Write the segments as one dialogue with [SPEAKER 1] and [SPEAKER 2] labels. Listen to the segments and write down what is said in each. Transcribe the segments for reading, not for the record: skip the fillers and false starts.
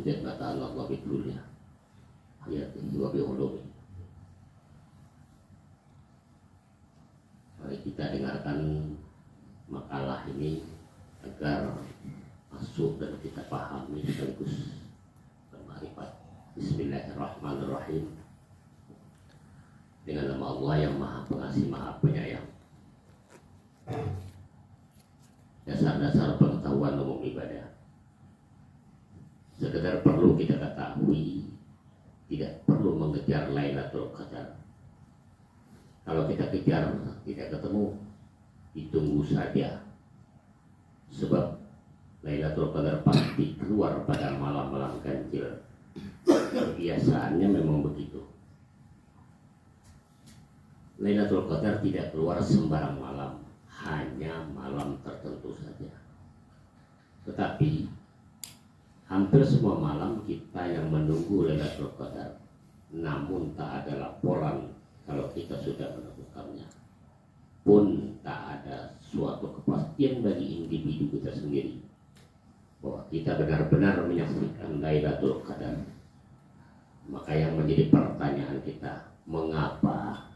[SPEAKER 1] jannata Allah bi dunya hayati wa bi ulumi. Mari kita dengarkan makalah ini agar masuk dan kita pahami sekaligus bermarifat. Bismillahirrahmanirrahim. Dengan nama Allah yang Maha Pengasih Maha Penyayang. Dasar-dasar pengetahuan umum ibadah. Sekedar perlu kita ketahui, tidak perlu mengejar Lailatul Qadar. Kalau kita kejar tidak ketemu, ditunggu saja. Sebab Lailatul Qadar pasti keluar pada malam-malam ganjil. Kebiasaannya memang begitu. Lailatul Qadar tidak keluar sembarang malam, hanya malam tertentu saja. Tetapi hampir semua malam kita yang menunggu Lailatul Qadar, namun tak ada laporan kalau kita sudah menemukannya. Pun tak ada suatu kepastian bagi individu kita sendiri bahwa kita benar-benar menyaksikan Lailatul Qadar. Maka yang menjadi pertanyaan kita, mengapa?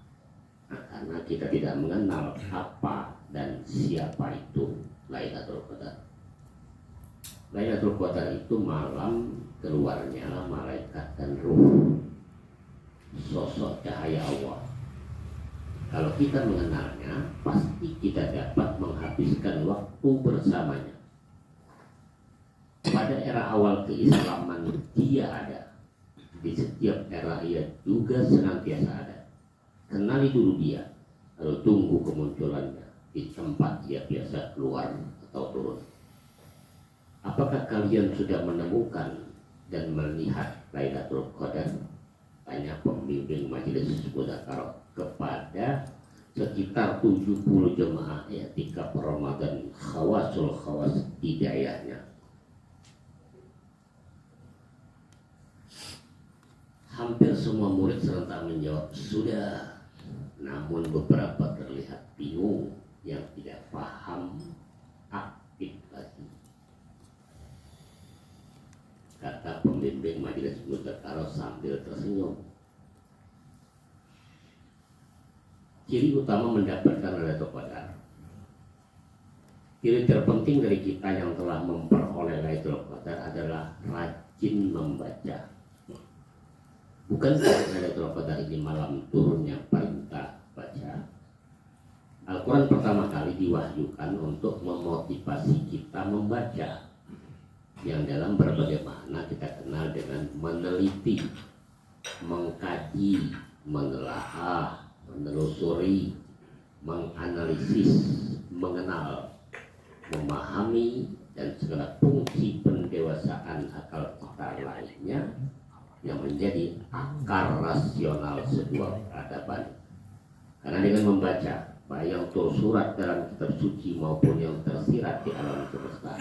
[SPEAKER 1] Nah, karena kita tidak mengenal apa dan siapa itu Lailatul Qadar. Lailatul Qadar itu malam keluarnya malaikat dan ruh, sosok cahaya Allah. Kalau kita mengenalnya, pasti kita dapat menghabiskan waktu bersamanya. Pada era awal keislaman dia ada. Di setiap era ia juga senantiasa ada. Kenali dulu dia, lalu tunggu kemunculannya di tempat dia biasa keluar atau turun. Apakah kalian sudah menemukan dan melihat Lailatul Qadar? Tanya pembimbing majelis Mudzakarah kepada sekitar 70 jemaah i'tikaf Ramadan khawasul khawas di daerahnya. Hampir semua murid serentak menjawab sudah, namun beberapa terlihat bingung, yang tidak paham aktif lagi. Kata pembimbing majelis Mudzakarah sambil tersenyum. Ciri utama mendapatkan Lailatul Qadar. Ciri terpenting dari kita yang telah memperoleh Lailatul Qadar adalah rajin membaca. Bukan Lailatul Qadar ini malam turunnya perintah baca. Al-Quran pertama kali diwahyukan untuk memotivasi kita membaca, yang dalam berbagai makna kita kenal dengan meneliti, mengkaji, menelaah, menelusuri, menganalisis, mengenal, memahami, dan segala fungsi pendewasaan akal kita lainnya yang menjadi akar rasional sebuah peradaban. Karena dengan membaca, baik yang tersurat dalam kitab suci maupun yang tersirat di alam semesta,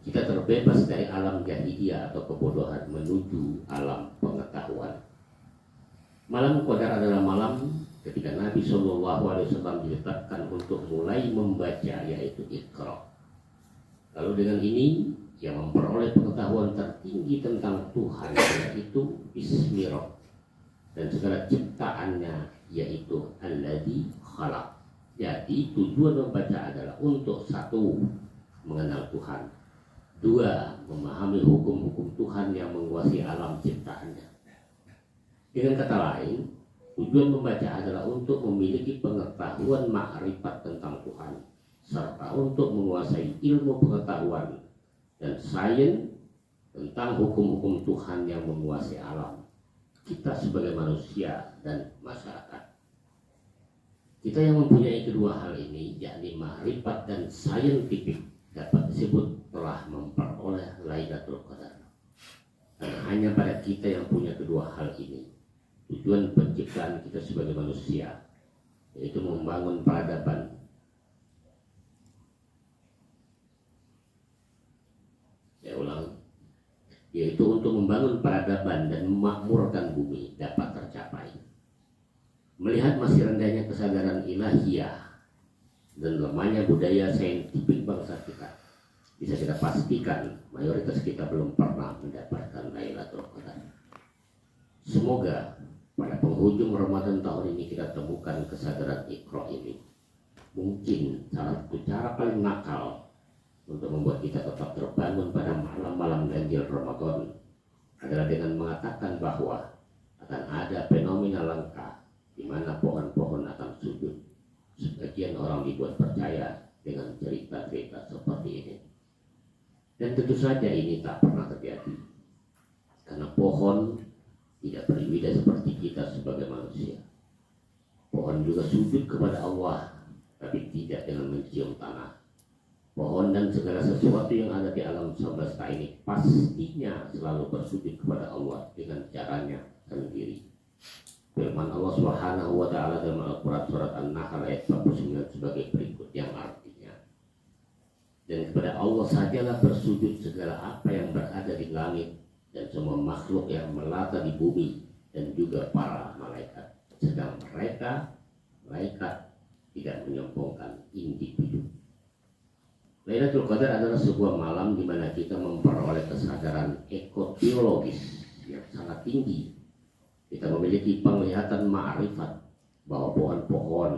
[SPEAKER 1] kita terbebas dari alam jahiliyah atau kebodohan menuju alam pengetahuan. Malam Qadar adalah malam ketika Nabi SAW diletakkan untuk mulai membaca, yaitu Iqra. Lalu dengan ini yang memperoleh pengetahuan tertinggi tentang Tuhan, yaitu Bismillah, dan segala ciptaannya, yaitu Alladzi Khalaq. Jadi tujuan membaca adalah untuk satu, mengenal Tuhan, dua, memahami hukum-hukum Tuhan yang menguasai alam ciptaannya. Dengan kata lain, tujuan membaca adalah untuk memiliki pengetahuan ma'rifat tentang Tuhan, serta untuk menguasai ilmu pengetahuan dan sains tentang hukum-hukum Tuhan yang menguasai alam kita sebagai manusia dan masyarakat. Kita yang mempunyai kedua hal ini, yakni ma'rifat dan saintifik, dapat disebut telah memperoleh Lailatul Qadar. Dan hanya pada kita yang punya kedua hal ini, tujuan penciptaan kita sebagai manusia, yaitu membangun peradaban. Saya ulang, yaitu untuk membangun peradaban dan memakmurkan bumi dapat tercapai. Melihat masih rendahnya kesadaran ilahiyah dan lemahnya budaya saintifik bangsa kita, bisa kita pastikan mayoritas kita belum pernah mendapatkan Lailatul Qadar. Semoga pada penghujung Ramadan tahun ini kita temukan kesadaran Iqra ini. Mungkin salah satu cara paling nakal untuk membuat kita tetap terbangun pada malam-malam ganjil Ramadan adalah dengan mengatakan bahwa akan ada fenomena langka di mana pohon-pohon akan sujud. Sebagian orang dibuat percaya dengan cerita-cerita seperti ini. Dan tentu saja ini tak pernah terjadi. Karena pohon tidak berbeda seperti kita sebagai manusia. Pohon juga sujud kepada Allah, tapi tidak dengan mencium tanah. Pohon dan segala sesuatu yang ada di alam semesta ini pastinya selalu bersujud kepada Allah dengan caranya sendiri. Firman Allah Subhanahu wa taala dalam Al-Qur'an surat An-Nahl ayat 49 sebagai berikut yang artinya, dan kepada Allah sajalah bersujud segala apa yang berada di langit dan semua makhluk yang melata di bumi dan juga para malaikat, sedang malaikat tidak menyombongkan individu. Lailatul Qadar adalah sebuah malam di mana kita memperoleh kesadaran ekoteologis yang sangat tinggi. Kita memiliki penglihatan ma'rifat bahwa pohon-pohon,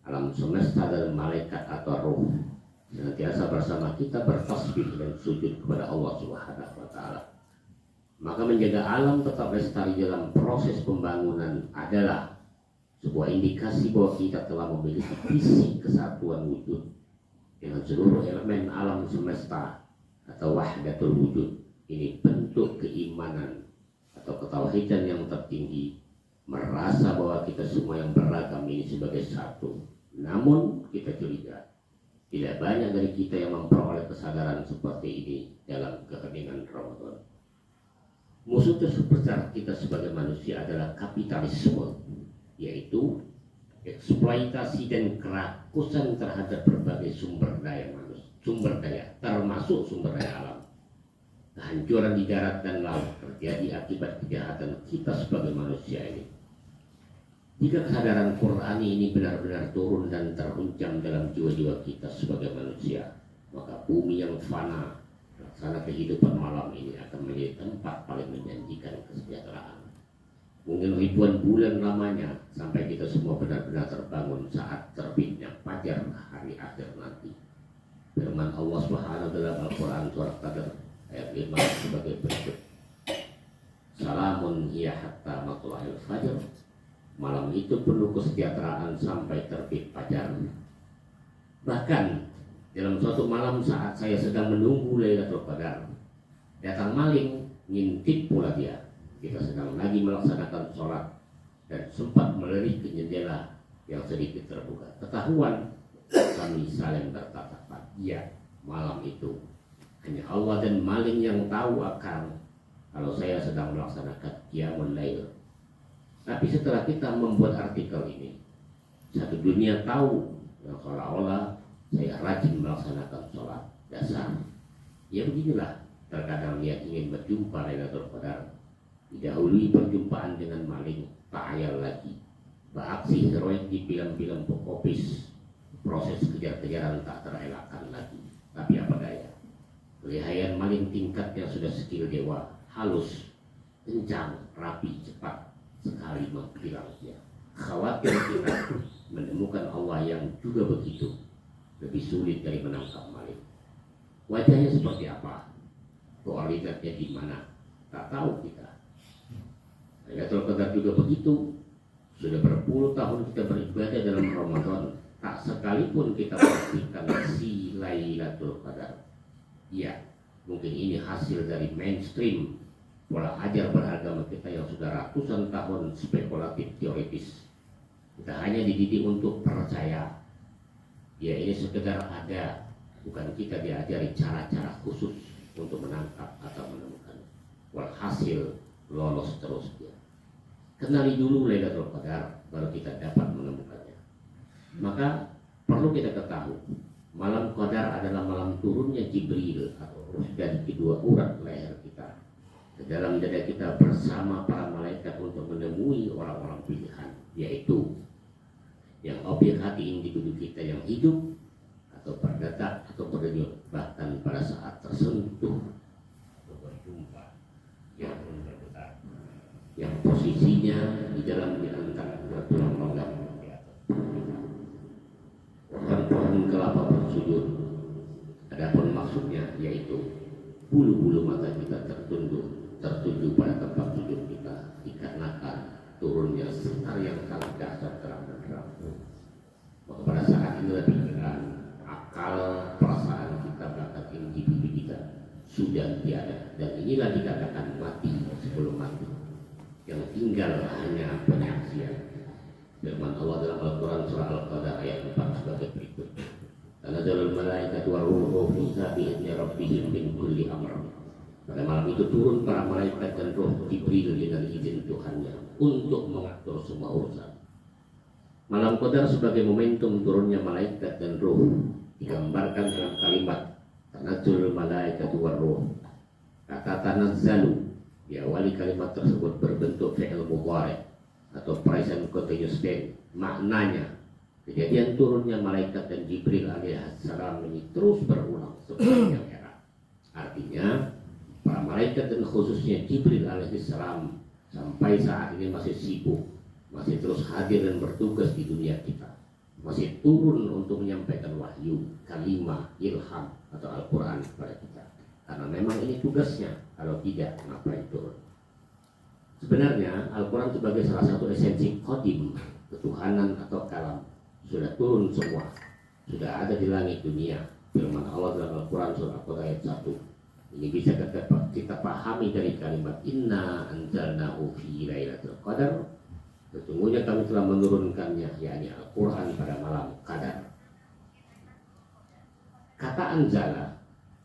[SPEAKER 1] alam semesta dan malaikat atau roh senantiasa bersama kita bertasbih dan sujud kepada Allah Subhanahu wa taala. Maka menjaga alam tetap lestari dalam proses pembangunan adalah sebuah indikasi bahwa kita telah memiliki visi kesatuan wujud dengan seluruh elemen alam semesta atau wahdatul wujud. Ini bentuk keimanan atau ketauhidan yang tertinggi, merasa bahwa kita semua yang beragam ini sebagai satu. Namun kita curiga tidak banyak dari kita yang memperoleh kesadaran seperti ini dalam keheningan Ramadan. Musuh terbesar kita sebagai manusia adalah kapitalisme, yaitu eksploitasi dan kerakusan terhadap berbagai sumber daya termasuk sumber daya alam. Kehancuran di darat dan laut terjadi akibat kejahatan kita sebagai manusia ini. Jika kesadaran Qur'ani ini benar-benar turun dan terhunjam dalam jiwa-jiwa kita sebagai manusia, maka bumi yang fana, laksana kehidupan malam ini akan menjadi tempat paling menjanjikan kesejahteraan. Mungkin ribuan bulan lamanya sampai kita semua benar-benar terbangun saat terbitnya fajar hari akhir nanti. Firman Allah Subhanahu dalam Al-Quran surat Qadar ayat 5 sebagai berikut. Salamun hiya hatta matla'il fajr. Malam itu penuh kesejahteraan sampai terbit fajar. Bahkan dalam suatu malam saat saya sedang menunggu Lailatul Qadar, datang maling, ngintip pula dia. Kita sedang lagi melaksanakan sholat dan sempat melirik ke jendela yang sedikit terbuka. Ketahuan, kami saling bertatapan. Ya, malam itu hanya Allah dan maling yang tahu akan kalau saya sedang melaksanakan qiyamul lail. Tapi setelah kita membuat artikel ini, satu dunia tahu yang seolah-olah saya rajin melaksanakan sholat dasar. Ya beginilah, terkadang dia ingin berjumpa Lailatul Qadar, didahului perjumpaan dengan maling, tak ayal lagi. Beraksi heroik di film-film pokopis, proses kejar-kejaran tak terelakkan lagi. Tapi apa daya, kelihayan maling tingkat yang sudah skill dewa, halus, kencang, rapi, cepat sekali menghilang dia. Khawatir kita menemukan Allah yang juga begitu, lebih sulit dari menangkap maling. Wajahnya seperti apa, koordinatnya di mana, tak tahu kita. Lailatul Qadar juga begitu. Sudah berpuluh tahun kita beribadah dalam Ramadan, tak sekalipun kita pastikan si Lailatul Qadar. Ya, mungkin ini hasil dari mainstream pola ajar beragama kita yang sudah ratusan tahun spekulatif teoritis. Kita hanya dididik untuk percaya. Ya, ini sekedar ada, bukan kita diajari cara-cara khusus untuk menangkap atau menemukan. Walhasil lolos terus dia. Kenali dulu Lailatul Qadar, baru kita dapat menemukannya. Maka perlu kita ketahui, malam Qadar adalah malam turunnya Jibril atau ruh dari kedua urat leher kita ke dalam dada kita bersama para malaikat untuk menemui orang-orang pilihan, yaitu yang objek hati individu kita yang hidup atau berdetak atau berdenyut, bahkan pada saat tersentuh atau berjumpa yang bergetar, yang posisinya di dalam di antara dua tulang logam di atas. Pohon kelapa bersujud. Adapun maksudnya yaitu bulu-bulu mata kita tertuju pada tempat sujud kita dikarenakan turunnya sinar yang sangat dahsyat terang benderang. Maka pada saat inilah pikiran, akal, perasaan kita, bahkan individu kita sudah tiada, dan inilah dikatakan mati sebelum mati. Yang tinggal hanya penyaksian. Firman Allah dalam Al-Quran surah Al-Qadar ayat 4 sebagai berikut. Tanazzalul malaikatu war-ruhu fiha bi'izni rabbihim min kulli amr. Pada malam itu turun para malaikat dan roh Jibril dengan izin Tuhannya untuk mengatur semua urusan. Malam Qadar sebagai momentum turunnya malaikat dan roh digambarkan dalam kalimat tanazzalul malaikatu war-ruh. Kata tanazzalu diawali kalimat tersebut berbentuk fi'il mudhari' atau present continuous tense. Maknanya kejadian turunnya malaikat dan Jibril alaihissalam ini terus berulang sepanjang era. Artinya para malaikat dan khususnya Jibril alaihissalam sampai saat ini masih sibuk, masih terus hadir dan bertugas di dunia kita, masih turun untuk menyampaikan wahyu, kalimah, ilham atau Al-Quran kepada kita. Karena memang ini tugasnya, kalau tidak ngapain turun. Sebenarnya Al-Quran sebagai salah satu esensi qadim, ketuhanan atau kalam, sudah turun semua, sudah ada di langit dunia. Firman Allah dalam Al-Quran surah Al-Qadar ayat 1. Ini bisa kita pahami dari kalimat inna anzalnahu fi lailatul qadar. Sesungguhnya kami telah menurunkannya, yakni Al-Quran pada malam Qadar. Kata anzala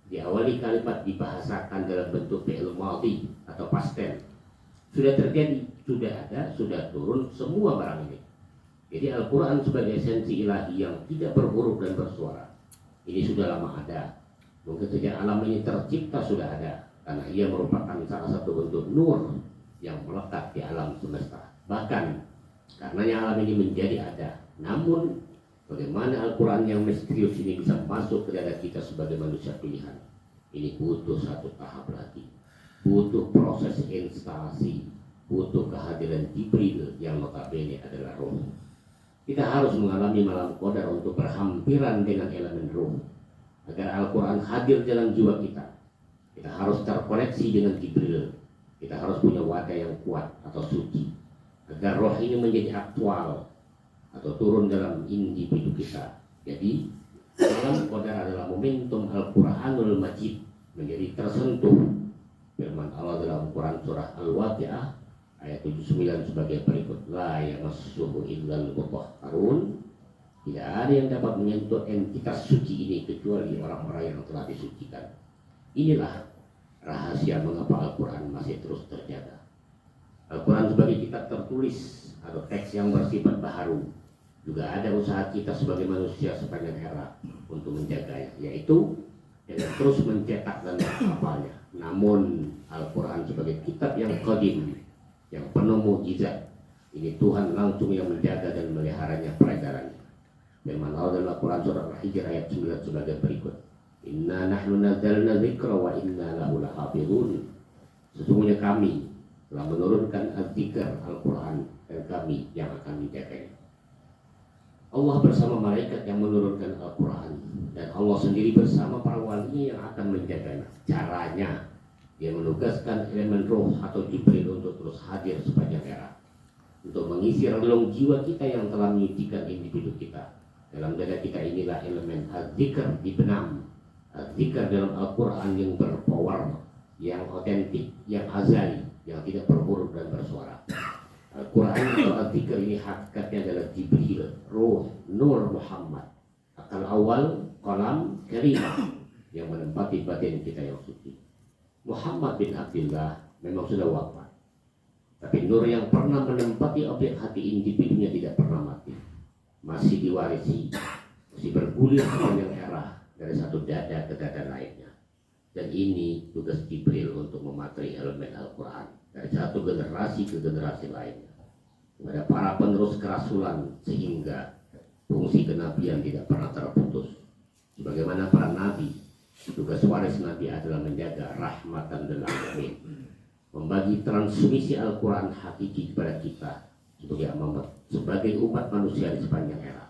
[SPEAKER 1] diawali kalimat dibahasakan dalam bentuk fi'il madhi atau past tense. Sudah terjadi, sudah ada, sudah turun semua barang ini. Jadi Al-Quran sebagai esensi ilahi yang tidak berhuruf dan bersuara, ini sudah lama ada. Mungkin sejak alam ini tercipta sudah ada, karena ia merupakan salah satu bentuk nur yang melekat di alam semesta. Bahkan karenanya alam ini menjadi ada. Namun bagaimana Al-Quran yang misterius ini bisa masuk ke dada kita sebagai manusia pilihan? Ini butuh satu tahap lagi, butuh proses instalasi, butuh kehadiran Jibril yang notabene adalah roh. Kita harus mengalami malam Qadar untuk berhampiran dengan elemen roh agar Al-Quran hadir dalam jiwa kita. Kita harus terkoneksi dengan Jibril. Kita harus punya wadah yang kuat atau suci agar roh ini menjadi aktual atau turun dalam individu kita. Jadi malam Qadar adalah momentum Al-Quranul Majid menjadi tersentuh. Firman Allah dalam Quran surah Al-Waqi'ah ayat 79 sebagai berikut, la yamassuhu illal mutahharun. Tidak ada yang dapat menyentuh entitas suci ini kecuali orang-orang yang telah disucikan. Inilah rahasia mengapa Al-Quran masih terus terjaga. Al-Quran sebagai kitab tertulis atau teks yang bersifat baharu. Juga ada usaha kita sebagai manusia sepanjang era untuk menjaganya, yaitu dengan terus mencetak dan menghafalnya. Namun Al-Quran sebagai kitab yang qadim, yang penuh mukjizat, ini Tuhan langsung yang menjaga dan meliharanya peredarannya. Firman Allah dalam Al-Quran surah Al-Hijr ayat 9 sebagai berikut, inna nahnu nazzalna dzikra wa inna lahu lahafizun. Sesungguhnya kami telah menurunkan az-zikr Al-Quran dan kami yang akan menjaganya. Allah bersama malaikat yang menurunkan Al-Quran, dan Allah sendiri bersama para wali yang akan menjaganya. Caranya, dia menugaskan elemen roh atau Jibril untuk terus hadir sepanjang era, untuk mengisi relung jiwa kita yang telah menyucikan individu kita. Dalam dada kita inilah elemen az-zikr dibenam. Az-zikr dalam Al-Quran yang berpower, yang otentik, yang azali, yang tidak berhuruf dan bersuara. Al-Quran atau az-zikr ini hakikatnya adalah Jibril, Ruh, Nur Muhammad, akal awal, qalam, kalimah yang menempati batin kita yang suci. Muhammad bin Abdullah memang sudah wafat, tapi nur yang pernah menempati objek hati individunya tidak pernah mati, masih diwarisi, masih bergulir sepanjang era dari satu dada ke dada lainnya. Dan ini tugas Jibril untuk memateri elemen Al-Quran dari satu generasi ke generasi lainnya kepada para penerus kerasulan, sehingga fungsi kenabian tidak pernah terputus. Sebagaimana para nabi, tugas waris nabi adalah menjaga rahmatan lil alamin, membagi transmisi Al-Quran hakiki kepada kita sebagai umat manusia di sepanjang era,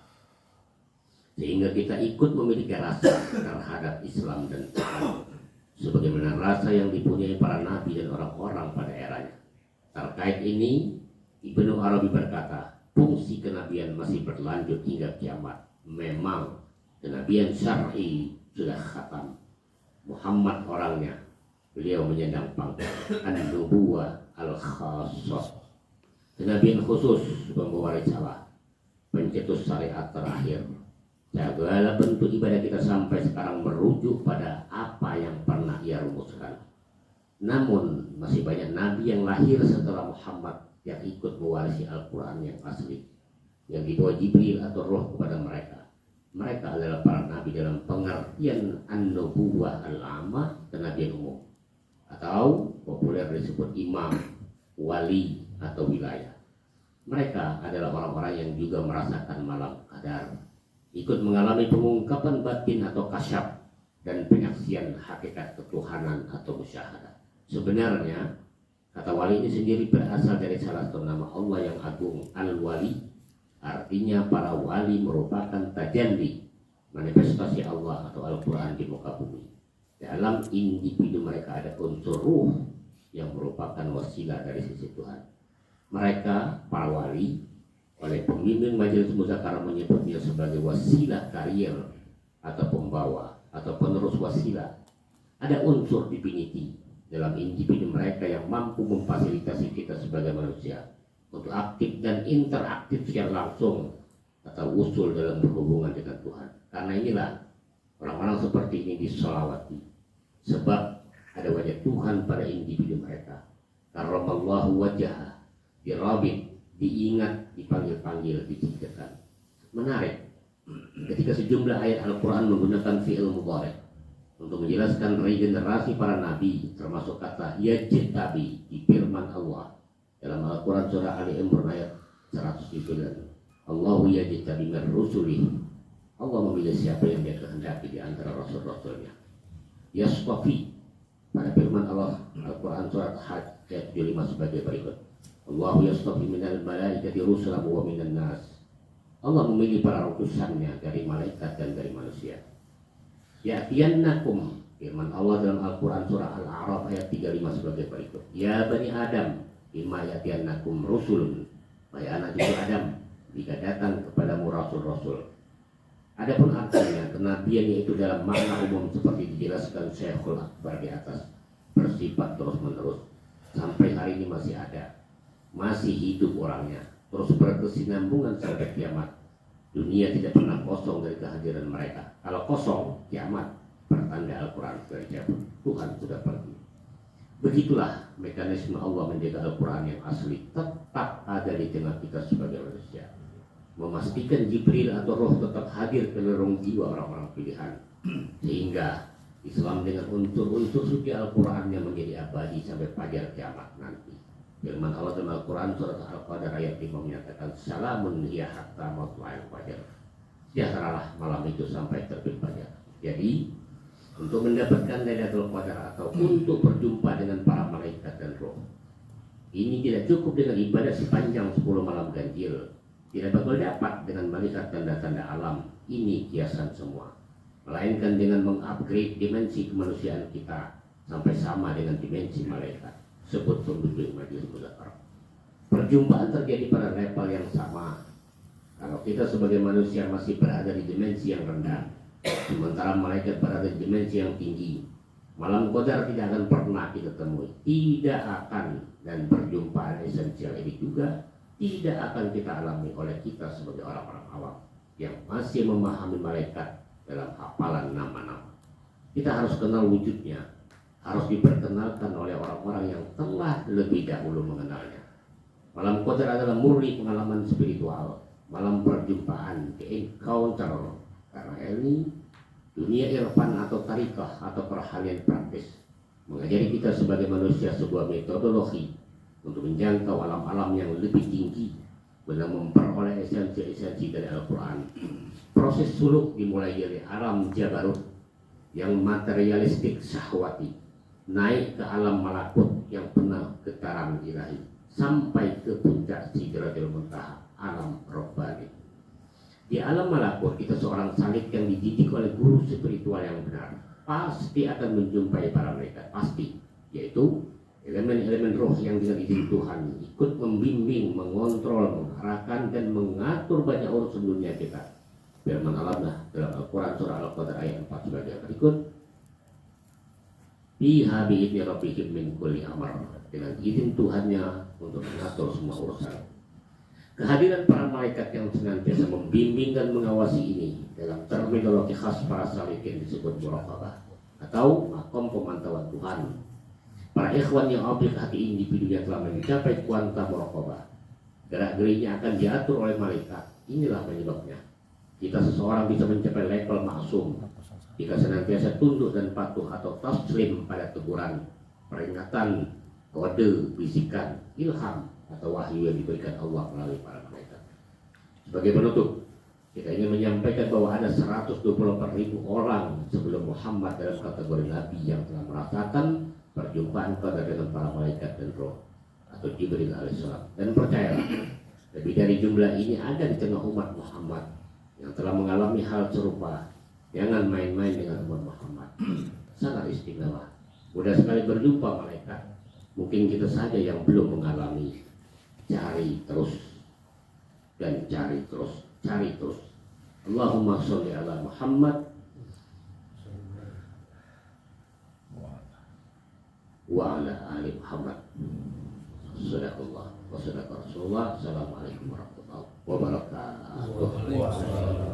[SPEAKER 1] sehingga kita ikut memiliki rasa terhadap Islam dan Islam sebagaimana rasa yang dipunyai para nabi dan orang-orang pada eranya. Terkait ini, Ibnu Arabi berkata, fungsi kenabian masih berlanjut hingga kiamat. Memang kenabian syar'i sudah khatam. Muhammad orangnya, beliau menyandang pangkat an-nubuwah al-khassah, kenabian khusus, pembawa risalah, pencetus syariat terakhir. Segala bentuk ibadah kita sampai sekarang merujuk pada apa yang pernah ia rumuskan. Namun masih banyak nabi yang lahir setelah Muhammad yang ikut mewarisi Al-Quran yang asli, yang dibawa Jibril atau roh kepada mereka. Mereka adalah para nabi dalam pengertian an-nubuwah al-amah, kenabian umum, atau populer disebut imam, wali, atau wilayah. Mereka adalah orang-orang yang juga merasakan malam qadar, ikut mengalami pengungkapan batin atau kasyaf dan penyaksian hakikat ketuhanan atau musyahadah. Sebenarnya kata wali ini sendiri berasal dari salah satu nama Allah yang agung, Al-Wali. Artinya para wali merupakan tajalli, manifestasi Allah atau Al-Quran di muka bumi. Dalam individu mereka ada unsur ruh yang merupakan wasilah dari sisi Tuhan. Mereka, para wali, oleh pemimpin majelis muzakarah menyebutnya sebagai wasilah karier atau pembawa atau penerus wasilah. Ada unsur divinity dalam individu mereka yang mampu memfasilitasi kita sebagai manusia untuk aktif dan interaktif secara langsung atau usul dalam berhubungan dengan Tuhan. Karena inilah orang-orang seperti ini disolawati, sebab ada wajah Tuhan pada individu mereka. Karramallahu wajah, dirabit, diingat, dipanggil-panggil, diciptakan. Menarik ketika sejumlah ayat Al-Quran menggunakan fi'il mudhari' untuk menjelaskan regenerasi para nabi, termasuk kata yajtabi di firman Allah dalam Al-Quran surah Ali Imran ayat 109. Allahu yajtabi min rusulih, Allah memilih siapa yang dia kehendaki di antara rasul-rasulnya. Yasfafi pada firman Allah Al-Quran surat Hajj ayat 75 sebagai berikut. Allahu yastafi minal malaikati rusulan wa minan nas. Allah memilih para utusannya dari malaikat dan dari manusia. Ya'tiyannakum, firman Allah dalam Al-Quran surah Al-A'raf ayat 35 sebagai berikut. Ya Bani Adam, imma ya'tiyannakum rusulun, wahai anak cucu Adam, jika datang kepadamu rasul-rasul. Adapun artinya kenabian yaitu dalam makna umum seperti dijelaskan Syekhul Akbar di atas, bersifat terus-menerus sampai hari ini masih ada, masih hidup orangnya, terus berkesinambungan sampai kiamat. Dunia tidak pernah kosong dari kehadiran mereka. Kalau kosong, kiamat, pertanda Al-Quran sudah dicabut, Tuhan sudah pergi. Begitulah mekanisme Allah menjaga Al-Quran yang asli tetap ada di tengah kita sebagai manusia, memastikan Jibril atau roh tetap hadir ke lorong jiwa orang-orang pilihan, sehingga Islam dengan unsur-unsur suci Al-Quran yang menjadi abadi sampai fajar kiamat nanti. Firman Allah dalam Al-Quran surat Al-Qadar ayat 5 menyatakan, salamun hiya hatta matla'il fajar. Sejahteralah malam itu sampai terbit fajar. Jadi untuk mendapatkan Lailatul Qadar atau untuk berjumpa dengan para malaikat dan roh, ini tidak cukup dengan ibadah sepanjang 10 malam ganjil. Tidak bakal dapat dengan melihat tanda-tanda alam. Ini kiasan semua. Melainkan dengan mengupgrade dimensi kemanusiaan kita sampai sama dengan dimensi malaikat. Sebut penduduk majelis muzakarah. Perjumpaan terjadi pada level yang sama. Kalau kita sebagai manusia masih berada di dimensi yang rendah, sementara malaikat berada di dimensi yang tinggi, malam qadar tidak akan pernah kita temui. Tidak akan, dan perjumpaan esensial ini juga tidak akan kita alami oleh kita sebagai orang-orang awam yang masih memahami malaikat dalam hafalan nama-nama. Kita harus kenal wujudnya, harus diperkenalkan oleh orang-orang yang telah lebih dahulu mengenalnya. Malam qadar adalah murni pengalaman spiritual, malam perjumpaan, encounter. Karena ini dunia irfan atau tarikah atau perahalian praktis mengajari kita sebagai manusia sebuah metodologi untuk menjangkau alam-alam yang lebih tinggi, guna memperoleh esensi-esensi dari Al-Quran. proses suluk dimulai dari alam jabarut yang materialistik syahwati, naik ke alam malakut yang penuh getaran ilahi, sampai ke puncak sidratil muntaha, alam robbani. Di alam malakut kita seorang salik yang dididik oleh guru spiritual yang benar, pasti akan menjumpai para malaikat, pasti, yaitu elemen-elemen roh yang dengan izin Tuhan ikut membimbing, mengontrol, mengarahkan dan mengatur banyak urusan dunia kita. Firman Allah dalam Al-Quran surah Al-Qadr ayat 4 sebagai berikut, biha bi'idni rabbihim min kulli amr, dengan izin Tuhannya untuk mengatur semua urusan. Kehadiran para malaikat yang senantiasa membimbing dan mengawasi ini dalam terminologi khas para salikin disebut muraqabah atau makom pemantauan Tuhan. Para ikhwan yang objek hati individu yang telah mencapai kuanta muraqabah, gerak-geriknya akan diatur oleh malaikat. Inilah penyebabnya kita seseorang bisa mencapai level maksum jika senantiasa tunduk dan patuh atau taslim pada teguran, peringatan, kode, bisikan, ilham atau wahyu yang diberikan Allah melalui para malaikat. Sebagai penutup, kita ingin menyampaikan bahwa ada 124.000 orang sebelum Muhammad dalam kategori Nabi yang telah merasakan perjumpaan pada dengan para malaikat dan roh atau Jibril alaihissalam. Dan percayalah, lebih dari jumlah ini ada di tengah umat Muhammad yang telah mengalami hal serupa. Jangan main-main dengan umat Muhammad. Sangat istimewa. Mudah sekali berjumpa malaikat. Mungkin kita saja yang belum mengalami. Cari terus dan cari terus, cari terus. Allahumma sholli ala Muhammad wa ala ali Muhammad. Sadaqallah wa sadaqa Rasulullah. Assalamualaikum warahmatullahi wabarakatuh.